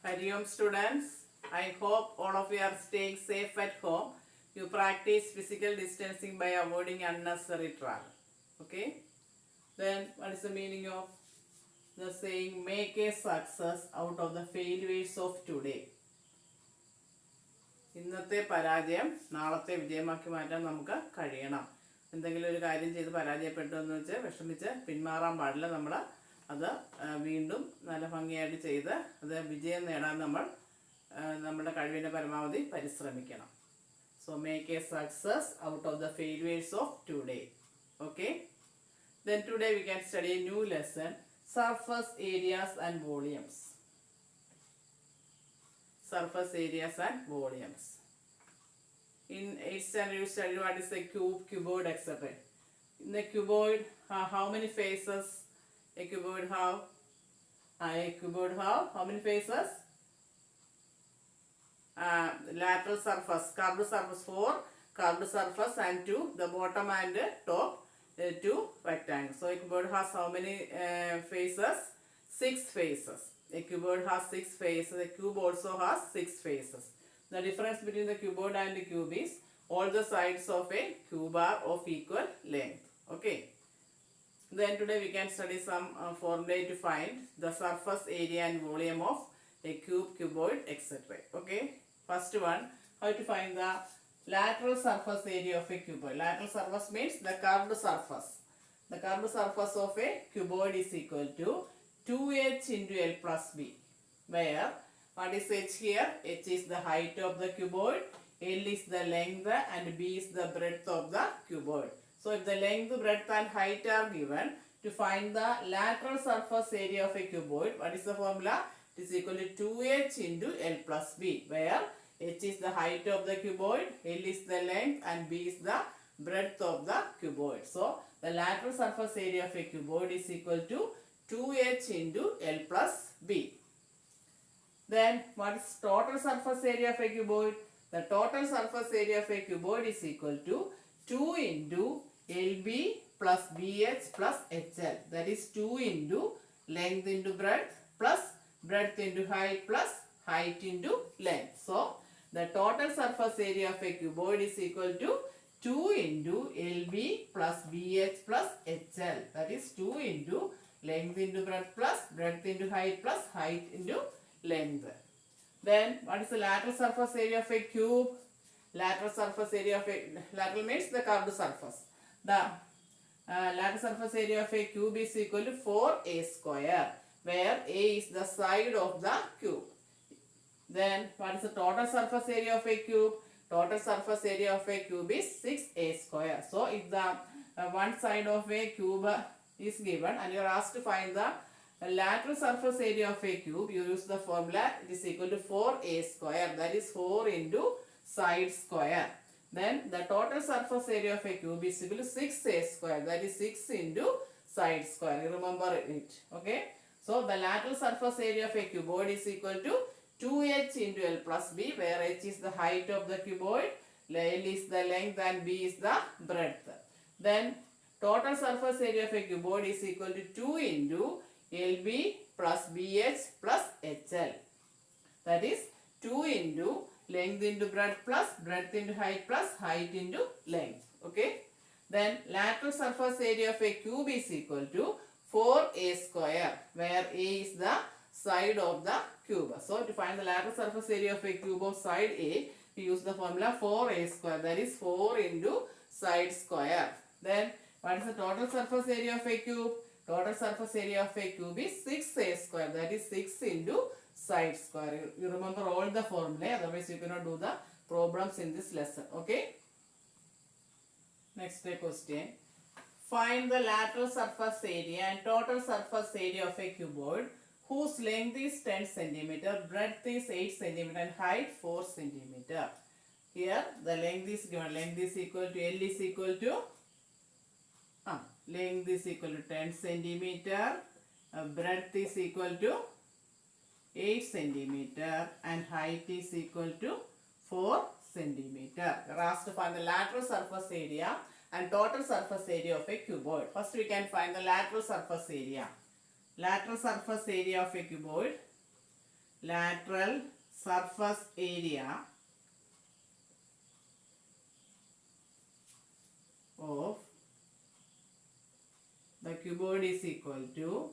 Hari Om students, I hope all of you are staying safe at home. You practice physical distancing by avoiding unnecessary travel. Okay? Then what is the meaning of the saying make a success out of the failures of today? ഇന്നത്തെ പരാജയം നാളത്തെ വിജയമാക്കി മാറ്റാൻ നമുക്ക് കഴിയണം. എന്തെങ്കിലും ഒരു കാര്യം ചെയ്ത് പരാജയപ്പെട്ടു എന്ന് വെച്ച് വിഷമിച്ച് പിന്മാറാൻ പാടില്ല. നമ്മൾ അത് വീണ്ടും നല്ല ഭംഗിയായിട്ട് ചെയ്ത് അത് വിജയം നേടാൻ നമ്മൾ നമ്മുടെ കഴിവിൻ്റെ പരമാവധി പരിശ്രമിക്കണം. So make A success out of the failures of today. Okay, then today we can study a new lesson, surface areas and volumes. Surface areas and volumes. In 8th standard you study what is a cube, cuboid, etc. In the cuboid, how many faces a cuboid have? A cuboid have how many faces? Lateral surface, curved surface 4, curved surface and 2, the bottom and top 2 rectangles. So a cuboid has how many faces? 6 faces. A cuboid has 6 faces. A cube also has 6 faces. The difference between the cuboid and the cube is all the sides of a cube are of equal length. Okay. Then today we can study some formulae to find the surface area and volume of a cube, cuboid, etc. Okay. First one, how to find the lateral surface area of a cuboid. Lateral surface means the curved surface. The curved surface of a cuboid is equal to 2h into L plus B, where what is h here? H is the height of the cuboid, L is the length and B is the breadth of the cuboid. So if the length, breadth and height are given, to find the lateral surface area of a cuboid, what is the formula? It is equal to 2h into L plus B, where h is the height of the cuboid, L is the length and B is the breadth of the cuboid. So the lateral surface area of a cuboid is equal to 2h into L plus B. Then what is total surface area of a cuboid? The total surface area of a cuboid is equal to 2 into LB plus BH plus HL. That is 2 into length into breadth plus breadth into height plus height into length. So the total surface area of a cuboid is equal to 2 into LB plus BH plus HL. That is 2 into length into breadth into height plus height into length. Then what is the lateral surface area of a cube? Lateral surface area of a, lateral means the curved surface. The lateral surface area of a cube is equal to 4a square, where a is the side of the cube. Then what is the total surface area of a cube? Total surface area of a cube is 6a square. So if the one side of a cube is given and you are asked to find the lateral surface area of a cube, you use the formula. It is equal to 4a square, that is 4 into side square. Then the total surface area of a cube is equal to 6a square, that is 6 into side square. You remember it. Okay. So the lateral surface area of a cuboid is equal to 2h into L plus B, where h is the height of the cuboid, L is the length and B is the breadth. Then total surface area of a cuboid is equal to 2 into LB plus BH plus HL. That is 2 into length into breadth plus breadth into height plus height into length. Okay. Then lateral surface area of a cube is equal to 4a square, where a is the side of the cube. So to find the lateral surface area of a cube of side A, we use the formula 4a square, that is 4 into side square. Then what is the total surface area of a cube? Total surface area of a cube is 6a square, that is 6 into side square. You remember all the formulae, otherwise you cannot do the problems in this lesson. Okay. Next question. Find the lateral surface area and total surface area of a cuboid whose length is 10 cm, breadth is 8 cm and height 4 cm. Here the length is given. Length is equal to L is equal to length is equal to 10 centimeter, breadth is equal to 8 centimeter and height is equal to 4 centimeter. We are asked to find the lateral surface area and total surface area of a cuboid. First we can find the lateral surface area. Lateral surface area of a cuboid. lateral surface area of the cuboid is equal to,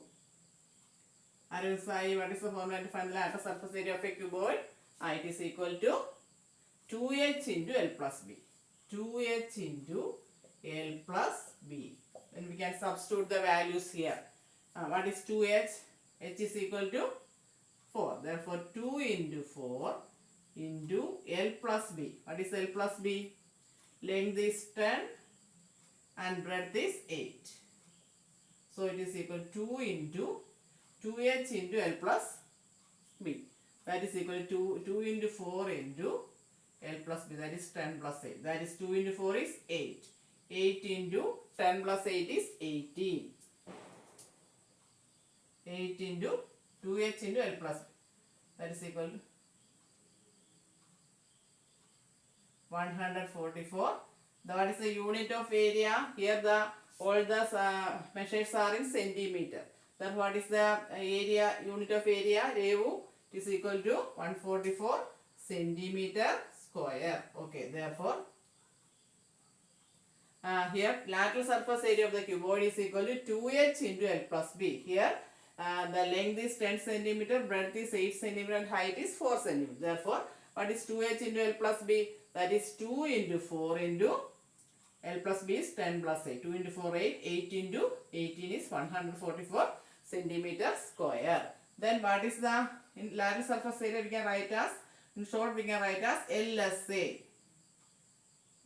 Arun Sai, what is the formula to find the lateral surface area of a cuboid? It is equal to 2h into L plus B. 2h into L plus B. Then we can substitute the values here. What is 2h? H is equal to 4. Therefore, 2 into 4 into L plus B. What is L plus B? Length is 10 and breadth is 8. So, it is equal to 2 into 2h into L plus B. That is equal to 2 into 4 into L plus B. That is 10 plus 8. That is 2 into 4 is 8. 8 into 10 plus 8 is 18. 8 into 2h into L plus B. That is equal to 144. What is the unit of area? Here all the measures are in centimeter. Then what is the area, unit of area? Revu, it is equal to 144 centimeter square. Okay, therefore, here lateral surface area of the cuboid is equal to 2h into L plus B. Here the length is 10 centimeter, breadth is 8 centimeter and height is 4 centimeter. Therefore, what is 2h into L plus B? That is 2 into 4 into L plus B is 10 plus 8. 2 into 4, 8. 8 into 18 is 144 centimeter square. Then what is the in lateral surface area? We can write as, in short we can write as LSA.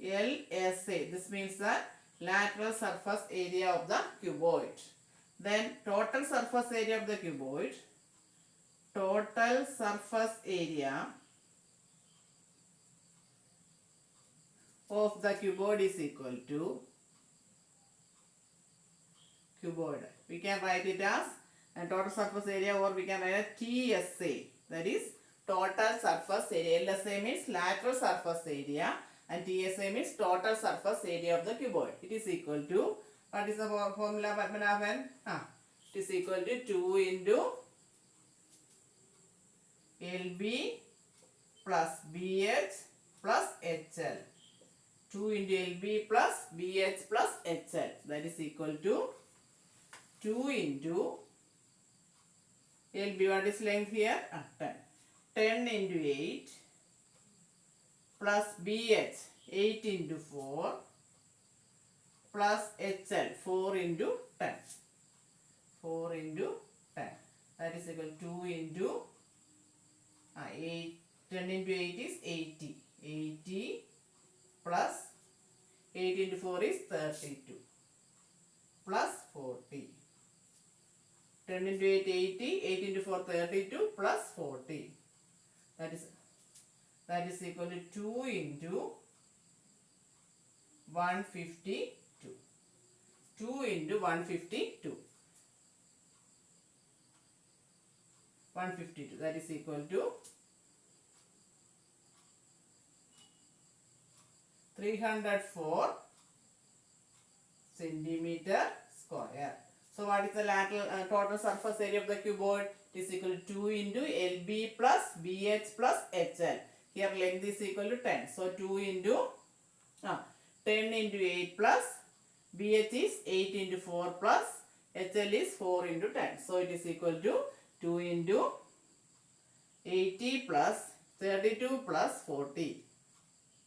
LSA. This means the lateral surface area of the cuboid. Then total surface area of the cuboid. Total surface area of the cuboid is equal to cuboid. We can write it as total surface area, or we can write as TSA. That is total surface area. LSA means lateral surface area and TSA means total surface area of the cuboid. It is equal to, what is the formula, Padmanabhan? It is equal to 2 into LB plus BH plus HL. 2 into LB plus BH plus HL. That is equal to 2 into LB, what is length here? 10. 10 into 8 plus BH, 8 into 4 plus HL, 4 into 10. 4 into 10. That is equal to 2 into 8. 10 into 8 is 80. 80 plus 8 into 4 is 32 plus 40. 10 into 8, 80. 8 into 4, 32 plus 40. That is equal to 2 into 152. 2 into 152. 152. That is equal to 304 centimeter square. So what is the lateral total surface area of the cuboid? It is equal to 2 into LB plus BH plus HL. Here length is equal to 10. So 2 into 10 into 8 plus BH is 8 into 4 plus HL is 4 into 10. So it is equal to 2 into 80 plus 32 plus 40.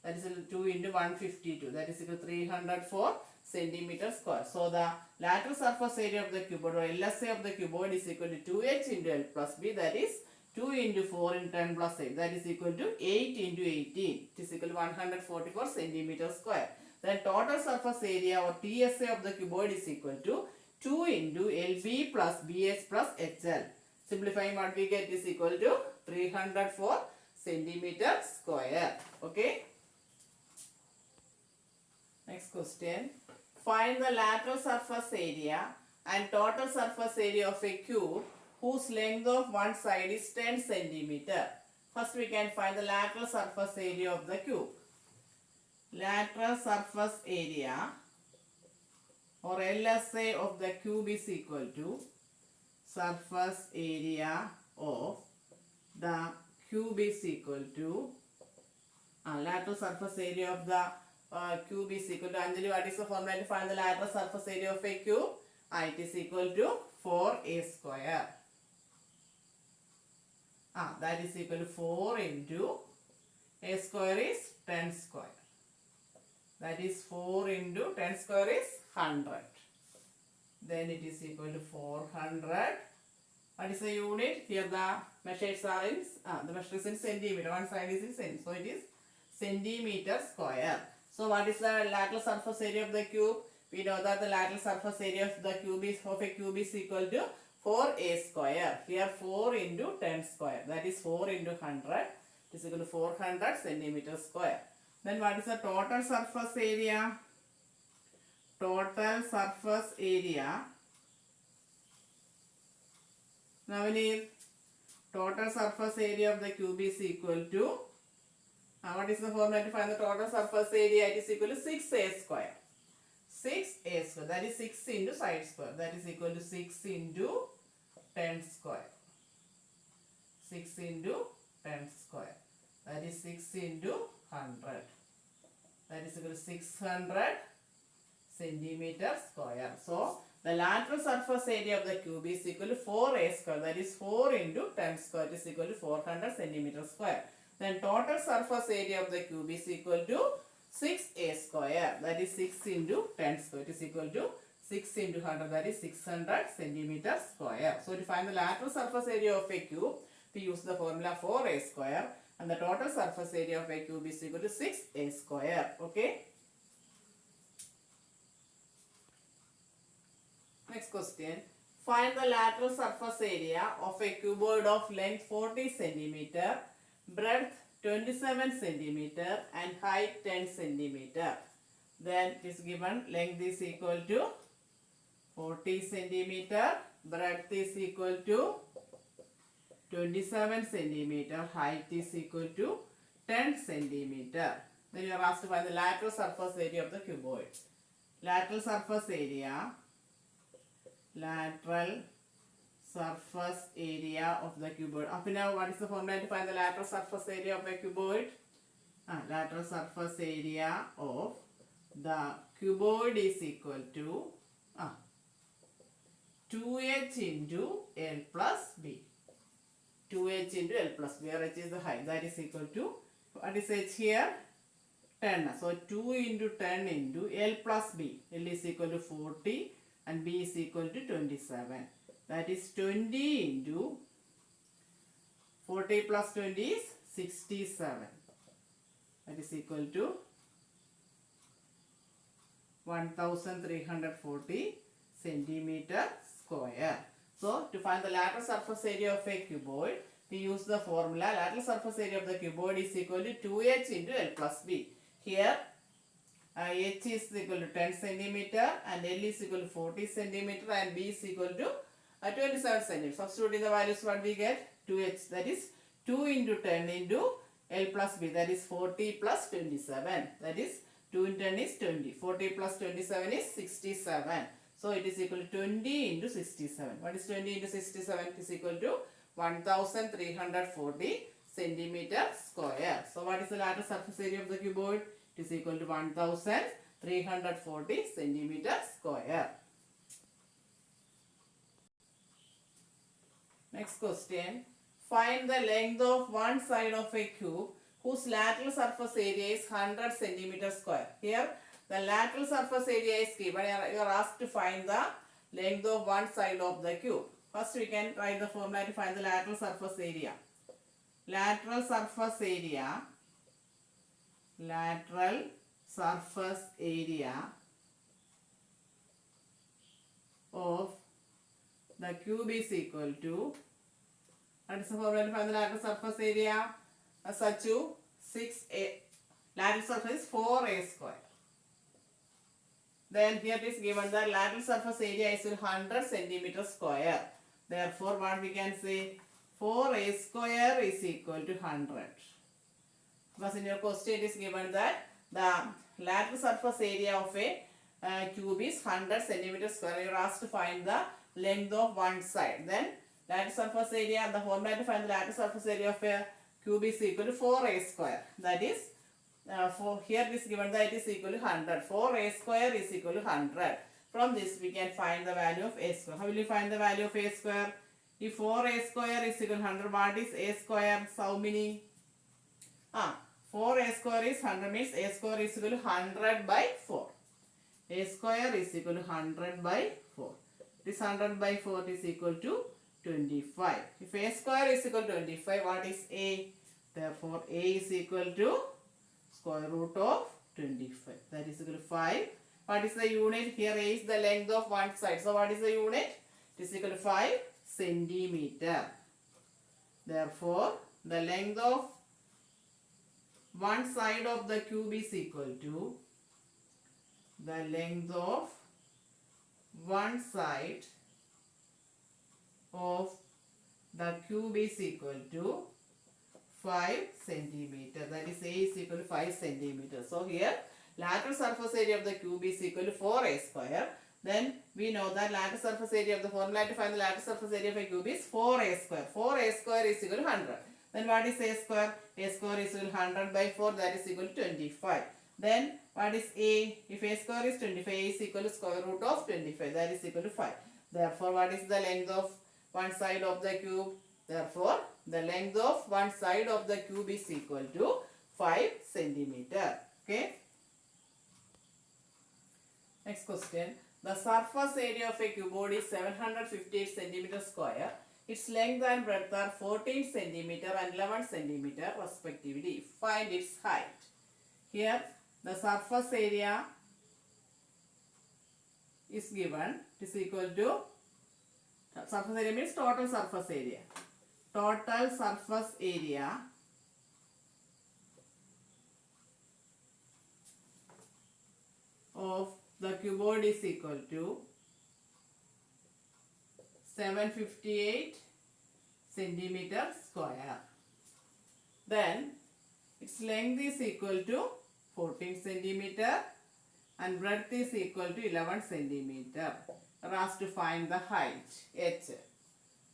That is 2 into 152. That is equal to 304 centimeter square. So the lateral surface area of the cuboid, or LSA of the cuboid, is equal to 2h into L plus B. That is 2 into 4 into 10 plus 8. That is equal to 8 into 18. It is equal to 144 centimeter square. Then total surface area, or TSA of the cuboid, is equal to 2 into LB plus BH plus HL. Simplifying, what we get is equal to 304 centimeter square. Okay. Next question. Find the lateral surface area and total surface area of a cube whose length of one side is 10 centimeter. First we can find the lateral surface area of the cube. Lateral surface area, or LSA of the cube, is equal to surface area of the cube is equal to lateral surface area of the cube is equal to Anjali, what is the formula to find the lateral surface area of a cube? It is equal to 4a square. That is equal to 4 into a square is 10 square. That is 4 into 10 square is 100. Then it is equal to 400. What is the unit? Here the measures are in, the measure is in centimeter. One side is in centimeter. So it is centimeter square. So what is the lateral surface area of the cube? We know that the lateral surface area of the cube is equal to 4a square. Here 4 into 10 square. That is 4 into 100. It is equal to 400 centimeter square. Then what is the total surface area? Total surface area. Now we need total surface area of the cube is equal to, what is the formula to find the total surface area? It is equal to 6a square. 6a square, that is 6 into side square. That is equal to 6 into 10 square. 6 into 10 square. That is 6 into 100. That is equal to 600 centimeter square. So the lateral surface area of the cube is equal to 4a square. That is 4 into 10 square. It is equal to 400 centimeter square. Then total surface area of the cube is equal to 6a square. That is 6 into 10 square. It is equal to 6 into 100. That is 600 centimeter square. So to find the lateral surface area of a cube, we use the formula 4a square. And the total surface area of a cube is equal to 6a square. Okay. Next question. Find the lateral surface area of a cuboid of length 40 centimeter, breadth 27 centimeter and height 10 centimeter. Then it is given length is equal to 40 centimeter, breadth is equal to 27 centimeter, height is equal to 10 centimeter. Then you are asked to find the lateral surface area of the cuboid. Lateral surface area. Lateral surface area of the cuboid. Now what is the formula to find the lateral surface area of a cuboid? Lateral surface area of the cuboid is equal to 2h into L plus B. 2h into L plus B, where h is the height. That is equal to, what is h here? 10. So 2 into 10 into L plus B. L is equal to 40 and B is equal to 27. That is 20 into 40 plus 20 is 67. That is equal to 1340 centimeter square. So to find the lateral surface area of a cuboid, we use the formula lateral surface area of the cuboid is equal to 2h into L plus B. Here h is equal to 10 centimeter and L is equal to 40 centimeter and B is equal to 27 centimeter. Substituting the values, what we get? 2h, that is 2 into 10 into L plus B, that is 40 plus 27. That is 2 into 10 is 20. 40 plus 27 is 67. So it is equal to 20 into 67. What is 20 into 67? It is equal to 1340 centimeter square. So what is the lateral surface area of the cuboid? It is equal to 1340 centimeter square. Next question. Find the length of one side of a cube whose lateral surface area is 100 centimeter square. Here the lateral surface area is given. You are asked to find the length of one side of the cube. First we can write the formula to find the lateral surface area. Lateral surface area. Lateral surface area of the cube is equal to, what is the formula to find the lateral surface area? Such to 6a, lateral surface is 4a square. Then here it is given that lateral surface area is 100 centimeter square. Therefore what we can say, 4a square is equal to 100. Because in your question it is given that the lateral surface area of a cube is 100 centimeter square. You are asked to find the length of one side. Then lattice surface area, the formula to find the lattice surface area of a cube is equal to 4a square. That is, for here it is given that it is equal to 100. 4a square is equal to 100. From this we can find the value of a square. How will you find the value of a square? If 4a square is equal to 100, what is a square? How many? 4a square is 100, means a square is equal to 100 by 4. A square is equal to 100 by 4. This 100 by 4 is equal to 25. If a square is equal to 25, what is a? Therefore, a is equal to square root of 25. That is equal to 5. What is the unit? Here a is the length of one side. So, what is the unit? It is equal to 5 centimeter. Therefore, the length of one side of the cube is equal to the length of one side of the cube is equal to 5 centimeter. That is, a is equal to 5 centimeter. So here lateral surface area of the cube is equal to 4a square. Then we know that lateral surface area of the formula to find the lateral surface area of a cube is 4a square. 4a square is equal to 100. Then what is a square? A square is equal to 100 by 4, that is equal to 25. Then what is a? If a square is 25, a is equal to square root of 25, that is equal to 5. Therefore, what is the length of one side of the cube? Therefore, the length of one side of the cube is equal to 5 centimeter. Okay. Next question. The surface area of a cuboid is 758 centimeter square. Its length and breadth are 14 centimeter and 11 centimeter respectively. Find its height. Here, the surface area is given. It is equal to, surface area means total surface area. Total surface area of the cuboid is equal to 758 centimeter square. Then its length is equal to 14 centimeter and breadth is equal to 11 centimeter. We're asked to find the height h.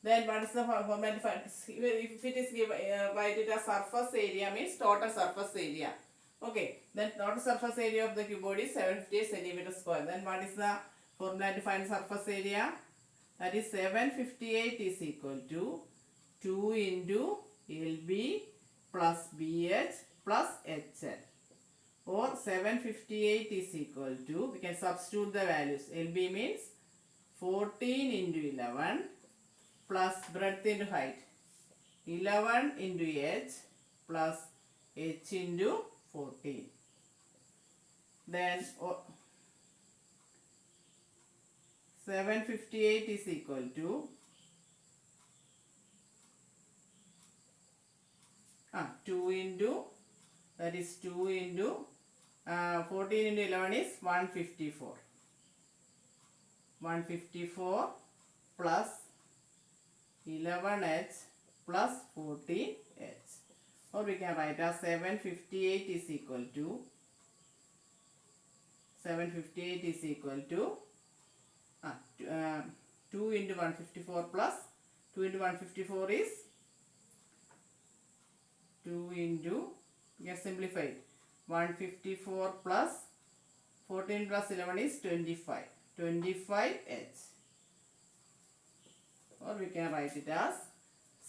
Then what is the formula to find? If it is given, write it as surface area means total surface area. Okay. Then total surface area of the cuboid is 758 centimeter square. Then what is the formula to find surface area? That is 758 is equal to 2 into LB plus BH plus HL. Or 758 is equal to, we can substitute the values. LB means 14 into 11 plus breadth into height. 11 into H plus H into 14. Then 758 is equal to 2 into, that is 2 into 14 into 11 is 154. 154 plus 11H plus 14H. Or we can write as 758 is equal to 2 into 154 plus 2 into 154 is 2 into, we can simplify it, 154 plus 14 plus 11 is 25. 25H. Or we can write it as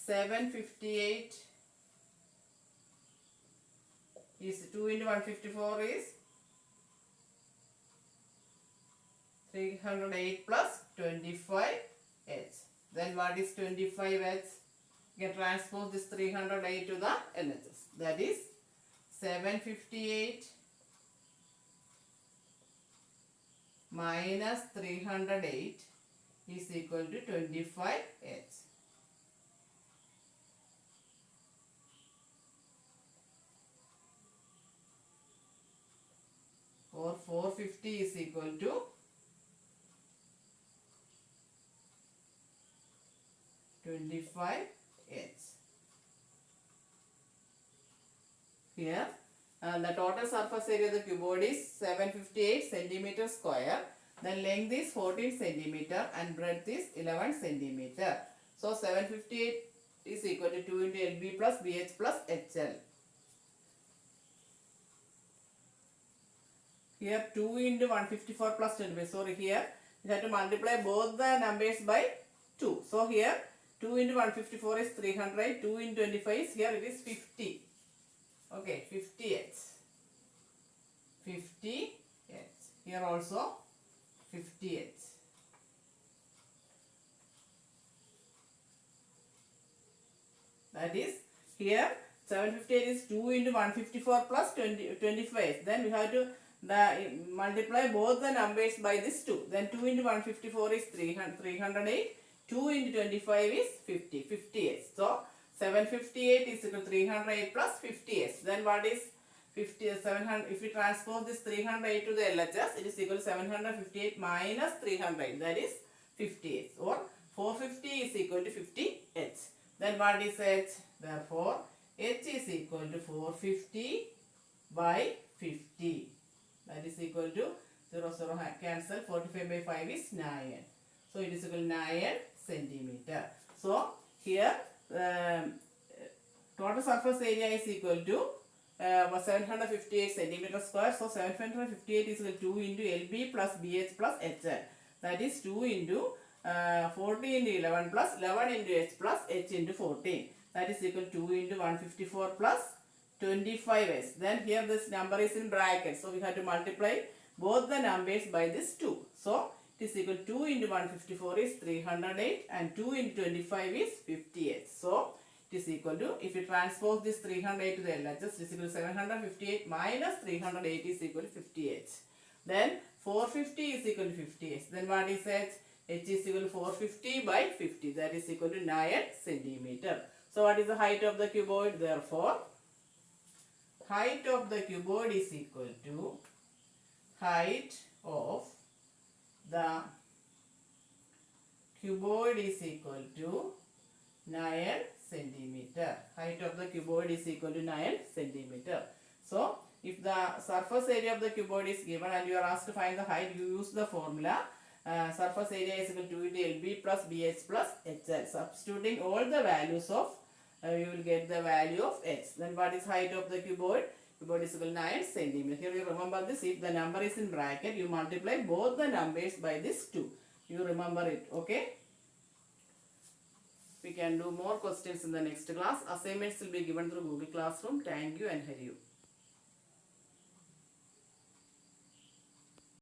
758 is 2 into 154 is 308 plus 25H. Then what is 25H? You can transpose this 308 to the LHS. That is 758 minus 308 is equal to 25H. Or 450 is equal to 25H. Here the total surface area of the cuboid is 758 centimeter square. The length is 14 centimeter and breadth is 11 centimeter. So 758 is equal to 2 into LB plus BH plus HL. Here 2 into 154 plus 25. Sorry, here we have to multiply both the numbers by 2. So here 2 into 154 is 300. 2 into 25 is here it is 50. Okay, 50h. 50h. Here also 50h. That is here 758 is 2 into 154 plus 25. Then we have to multiply both the numbers by this 2. Then 2 into 154 is 308. 2 into 25 is 50. 50h. So 758 is equal to 308 plus 50h. Then what is 700? If we transpose this 308 to the LHS, it is equal to 758 minus 300. That is 50h. Or 450 is equal to 50h. Then what is h? Therefore, h is equal to 450 by 50. That is equal to 0, 0 cancel. 45 by 5 is 9. So it is equal to 9 centimeter. So here total surface area is equal to 758 centimeter square. So 758 is equal to 2 into LB plus BH plus HL. That is 2 into 40 into 11 plus 11 into H plus H into 14. That is equal to 2 into 154 plus 25h. Then here this number is in brackets. So we have to multiply both the numbers by this 2. So it is equal to 2 into 154 is 308 and 2 into 25 is 50h. So it is equal to, if you transpose this 308 to the LHS, it is equal to 758 minus 308 is equal to 50h. Then 450 is equal to 50h. Then what is h? H is equal to 450 by 50. That is equal to 9 centimeter. So what is the height of the cuboid? Therefore, height of the cuboid is equal to height of the cuboid is equal to 9 centimeter. Height of the cuboid is equal to 9 centimeter. So, if the surface area of the cuboid is given and you are asked to find the height, you use the formula. Surface area is equal to 2 into LB plus BH plus HL. Substituting all the values of, you will get the value of h. Then what is height of the cuboid? Cuboid is equal to 9 centimeter. Here you remember this. If the number is in bracket, you multiply both the numbers by this 2. You remember it. Okay. We can do more questions in the next class. Assignments will be given through Google Classroom. Thank you and Hari you.